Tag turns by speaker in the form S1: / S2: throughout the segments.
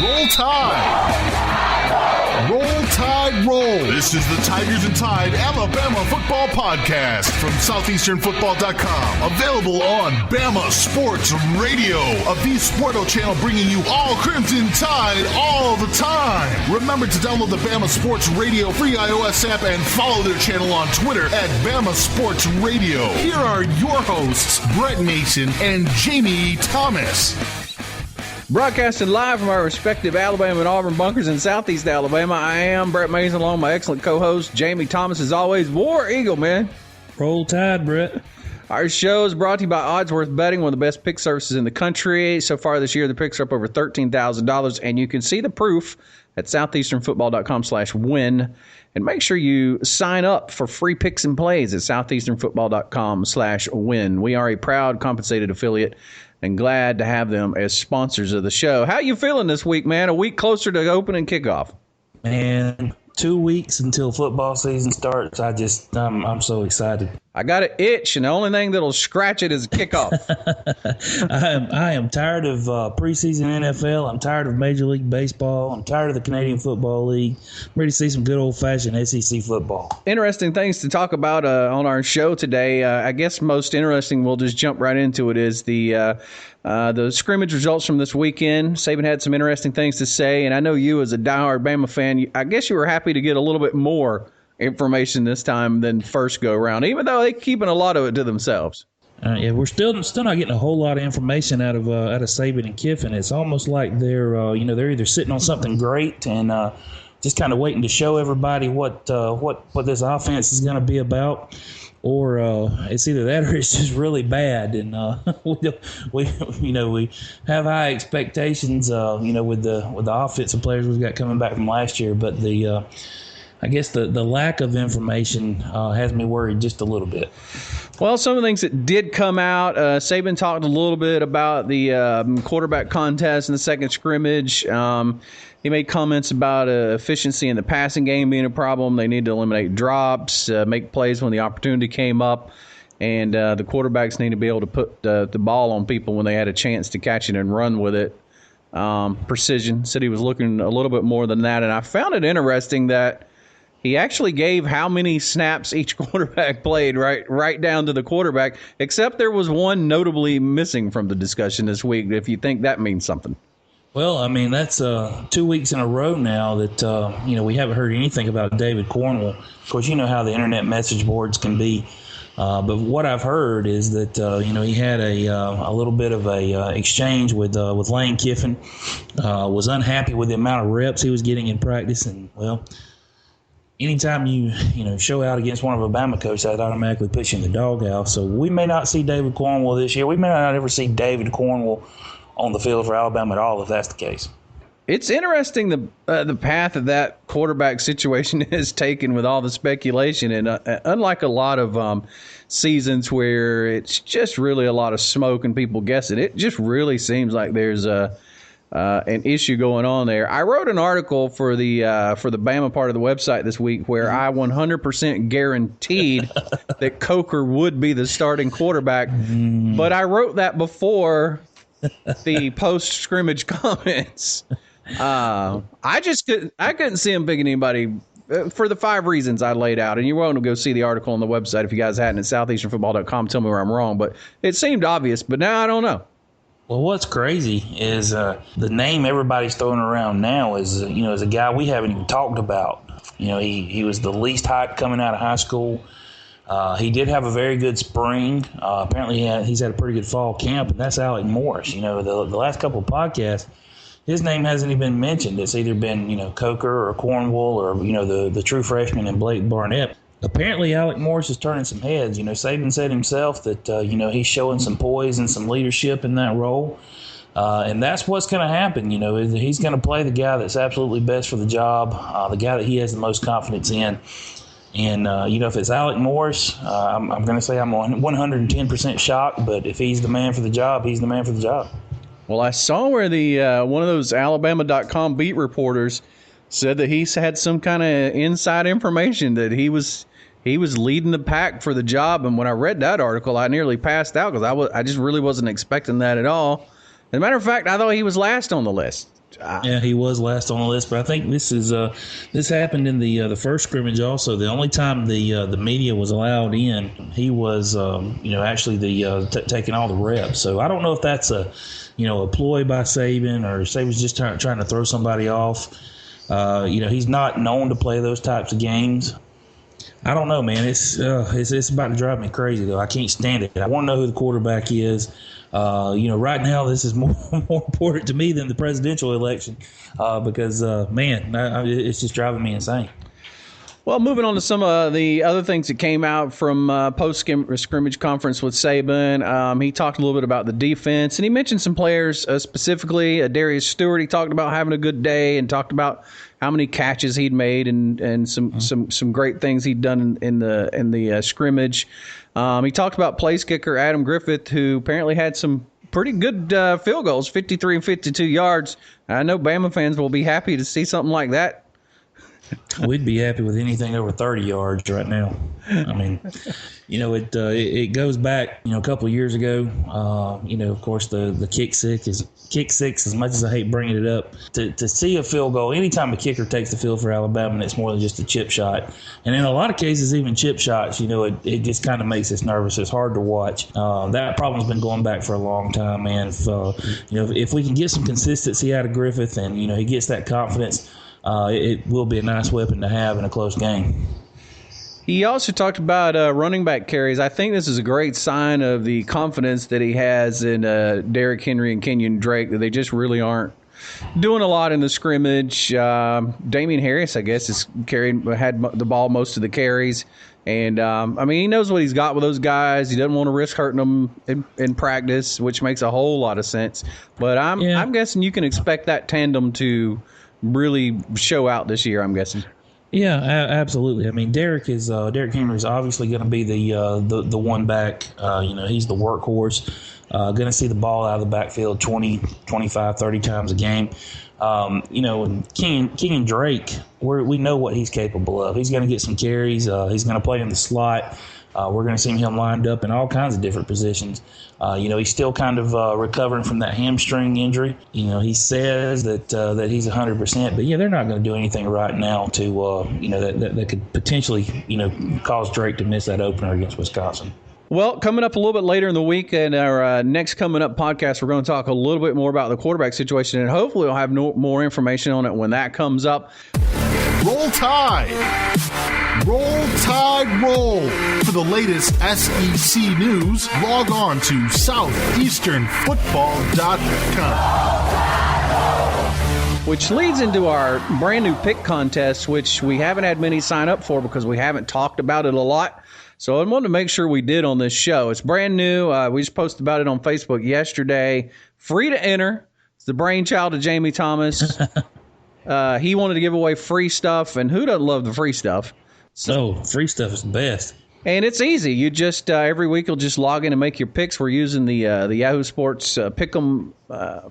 S1: Roll Tide! Roll Tide Roll! This is the Tigers and Tide Alabama Football Podcast from SoutheasternFootball.com. Available on Bama Sports Radio, a V-Sporto channel bringing you all Crimson Tide all the time. Remember to download the Bama Sports Radio free iOS app and follow their channel on Twitter at Bama Sports Radio. Here are your hosts, Brett Mason and Jamie Thomas.
S2: Broadcasting live from our respective Alabama and Auburn bunkers in Southeast Alabama, I am Brett Mason, along with my excellent co-host, Jamie Thomas, as always. War Eagle, man.
S3: Roll Tide, Brett.
S2: Our show is brought to you by Oddsworth Betting, one of the best pick services in the country. So far this year, the picks are up over $13,000, and you can see the proof at southeasternfootball.com/win. And make sure you sign up for free picks and plays at southeasternfootball.com/win. We are a proud compensated affiliate and glad to have them as sponsors of the show. How you feeling this week, man? A week closer to opening kickoff.
S3: Man, 2 weeks until football season starts. I'm so excited.
S2: I got an itch, and the only thing that'll scratch it is kickoff.
S3: I am tired of preseason NFL. I'm tired of Major League Baseball. I'm tired of the Canadian Football League. I'm ready to see some good old-fashioned SEC football.
S2: Interesting things to talk about on our show today. I guess most interesting, we'll just jump right into it, is the scrimmage results from this weekend. Saban had some interesting things to say, and I know you, as a diehard Bama fan, I guess you were happy to get a little bit more information this time than first go around, even though they're keeping a lot of it to themselves.
S3: Yeah, we're still not getting a whole lot of information out of Saban and Kiffin. It's almost like they're either sitting on something great and just kind of waiting to show everybody what this offense is going to be about, or it's either that or it's just really bad. And we have high expectations, with the offensive players we've got coming back from last year, but I guess the lack of information has me worried just a little bit.
S2: Well, some of the things that did come out, Saban talked a little bit about the quarterback contest in the second scrimmage. He made comments about efficiency in the passing game being a problem. They need to eliminate drops, make plays when the opportunity came up, and the quarterbacks need to be able to put the ball on people when they had a chance to catch it and run with it. Precision. Said he was looking a little bit more than that, and I found it interesting that he actually gave how many snaps each quarterback played right down to the quarterback, except there was one notably missing from the discussion this week, if you think that means something.
S3: Well, I mean, that's 2 weeks in a row now that, we haven't heard anything about David Cornwell. Of course, you know how the internet message boards can be. But what I've heard is that, he had a little bit of a exchange with Lane Kiffin, was unhappy with the amount of reps he was getting in practice, and, well, anytime you show out against one of a Bama coach, that automatically puts you in the doghouse. So we may not see David Cornwell this year. We may not ever see David Cornwell on the field for Alabama at all, if that's the case.
S2: It's interesting the path of that quarterback situation is taken with all the speculation, and unlike a lot of seasons where it's just really a lot of smoke and people guessing, it just really seems like there's an issue going on there. I wrote an article for the Bama part of the website this week where I 100% guaranteed that Coker would be the starting quarterback, but I wrote that before the post-scrimmage comments. I couldn't see him picking anybody for the 5 reasons I laid out, and you're welcome to go see the article on the website if you guys hadn't at southeasternfootball.com. Tell me where I'm wrong, but it seemed obvious, but now I don't know.
S3: Well, what's crazy is the name everybody's throwing around now is a guy we haven't even talked about. He was the least hyped coming out of high school. He did have a very good spring. Apparently he's had a pretty good fall camp, and that's Alec Morris. The last couple of podcasts, his name hasn't even been mentioned. It's either been Coker or Cornwell or the true freshman and Blake Barnett. Apparently, Alec Morris is turning some heads. Saban said himself that, he's showing some poise and some leadership in that role. And that's what's going to happen. He's going to play the guy that's absolutely best for the job, the guy that he has the most confidence in. And, if it's Alec Morris, I'm going to say I'm 110% shocked. But if he's the man for the job, he's the man for the job.
S2: Well, I saw where the one of those Alabama.com beat reporters said that he had some kind of inside information that he was leading the pack for the job. And when I read that article, I nearly passed out because I just really wasn't expecting that at all. As a matter of fact, I thought he was last on the list.
S3: Yeah, he was last on the list, but I think this happened in the first scrimmage also. The only time the media was allowed in, he was actually taking all the reps. So I don't know if that's a ploy by Saban, or Saban's just trying to throw somebody off. He's not known to play those types of games. I don't know, man. It's about to drive me crazy, though. I can't stand it. I want to know who the quarterback is. Right now, this is more important to me than the presidential election because, it's just driving me insane.
S2: Well, moving on to some of the other things that came out from post-scrimmage conference with Saban. He talked a little bit about the defense, and he mentioned some players specifically. Darius Stewart, he talked about having a good day and talked about how many catches he'd made and some great things he'd done in the scrimmage. He talked about place kicker Adam Griffith, who apparently had some pretty good field goals, 53 and 52 yards. I know Bama fans will be happy to see something like that.
S3: We'd be happy with anything over 30 yards right now. I mean, it goes back, a couple of years ago. Of course, the kick six, as much as I hate bringing it up, to see a field goal, anytime a kicker takes the field for Alabama, and it's more than just a chip shot. And in a lot of cases, even chip shots, it just kind of makes us nervous. It's hard to watch. That problem's been going back for a long time, man. If we can get some consistency out of Griffith and, he gets that confidence, it will be a nice weapon to have in a close game.
S2: He also talked about running back carries. I think this is a great sign of the confidence that he has in Derrick Henry and Kenyan Drake, that they just really aren't doing a lot in the scrimmage. Damian Harris, I guess, had the ball most of the carries. And, he knows what he's got with those guys. He doesn't want to risk hurting them in practice, which makes a whole lot of sense. But I'm guessing you can expect that tandem to really show out this year, I'm guessing.
S3: Yeah, absolutely. I mean, Derrick Henry is obviously going to be the one back. He's the workhorse. Going to see the ball out of the backfield 20, 25, 30 times a game. Kenyan Drake, we know what he's capable of. He's going to get some carries. He's going to play in the slot. We're going to see him lined up in all kinds of different positions. He's still kind of recovering from that hamstring injury. He says that he's 100%, but they're not going to do anything right now to that could potentially cause Drake to miss that opener against Wisconsin.
S2: Well, coming up a little bit later in the week, in our next coming up podcast, we're going to talk a little bit more about the quarterback situation, and hopefully we'll have more information on it when that comes up.
S1: Roll Tide! Roll Tide Roll! For the latest SEC news, log on to southeasternfootball.com.
S2: Which leads into our brand new pick contest, which we haven't had many sign up for because we haven't talked about it a lot. So I wanted to make sure we did on this show. It's brand new. We just posted about it on Facebook yesterday. Free to enter. It's the brainchild of Jamie Thomas. He wanted to give away free stuff, and who doesn't love the free stuff?
S3: So free stuff is the best.
S2: And it's easy. You just every week you'll just log in and make your picks. We're using the Yahoo Sports Pick'em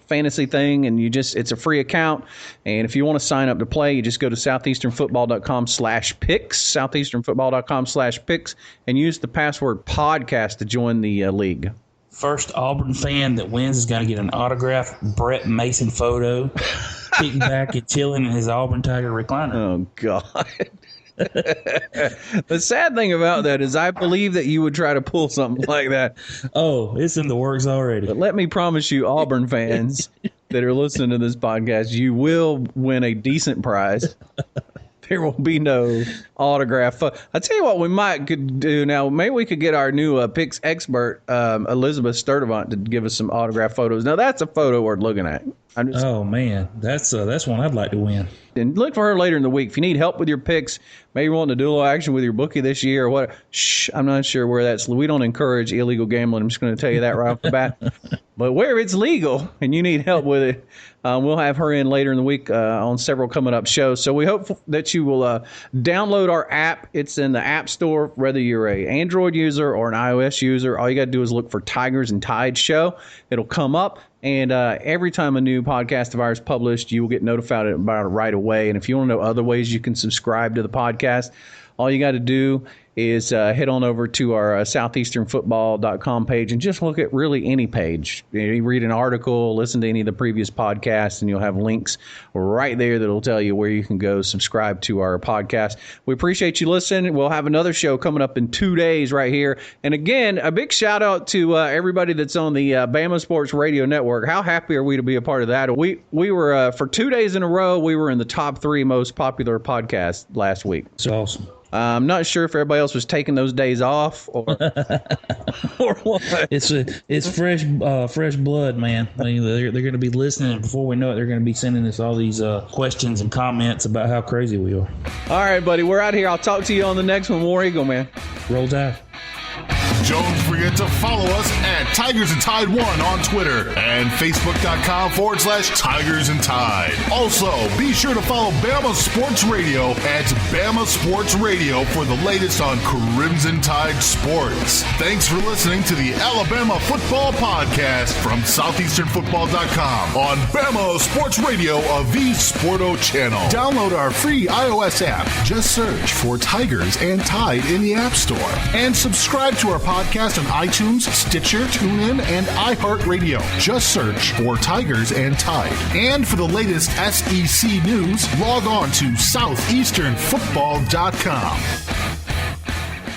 S2: fantasy thing, and it's a free account. And if you want to sign up to play, you just go to southeasternfootball.com/picks, southeasternfootball.com/picks, and use the password podcast to join the league.
S3: First Auburn fan that wins is going to get an autographed Brett Mason photo, kicking back and chilling in his Auburn Tiger recliner.
S2: Oh, God. The sad thing about that is I believe that you would try to pull something like that.
S3: Oh, it's in the works already.
S2: But let me promise you, Auburn fans that are listening to this podcast, you will win a decent prize. There will be no autograph. I tell you what, we could do now. Maybe we could get our new picks expert, Elizabeth Sturdivant, to give us some autograph photos. Now that's a photo worth looking at.
S3: Oh man, that's one I'd like to win.
S2: And look for her later in the week. If you need help with your picks, maybe you want to do a little action with your bookie this year or what? I'm not sure where that's. We don't encourage illegal gambling. I'm just going to tell you that right off the bat. But where it's legal and you need help with it, we'll have her in later in the week on several coming up shows. So we hope that you will download our app. It's in the App Store, whether you're a Android user or an iOS user. All you got to do is look for Tigers and Tide Show. It'll come up. And every time a new podcast of ours is published, you will get notified about it right away. And if you want to know other ways you can subscribe to the podcast, all you got to do is head on over to our southeasternfootball.com page and just look at really any page. You read an article, listen to any of the previous podcasts, and you'll have links right there that'll tell you where you can go subscribe to our podcast. We appreciate you listening. We'll have another show coming up in 2 days right here. And again, a big shout out to everybody that's on the Bama Sports Radio Network. How happy are we to be a part of that? We were, for 2 days in a row, we were in the top 3 most popular podcasts last week.
S3: It's awesome.
S2: I'm not sure if everybody else was taking those days off or or what.
S3: It's fresh blood, man. I mean, they're going to be listening, and before we know it, they're going to be sending us all these questions and comments about how crazy we are.
S2: All right, buddy, we're out here. I'll talk to you on the next one. War Eagle, man.
S3: Roll Tide.
S1: Don't forget to follow us at Tigers and Tide 1 on Twitter and Facebook.com/Tigers and Tide. Also, be sure to follow Bama Sports Radio at Bama Sports Radio for the latest on Crimson Tide sports. Thanks for listening to the Alabama Football Podcast from SoutheasternFootball.com on Bama Sports Radio of the Sporto channel. Download our free iOS app. Just search for Tigers and Tide in the App Store. And subscribe to our podcast on iTunes, Stitcher, TuneIn, and iHeartRadio. Just search for Tigers and Tide. And for the latest SEC news, log on to SoutheasternFootball.com.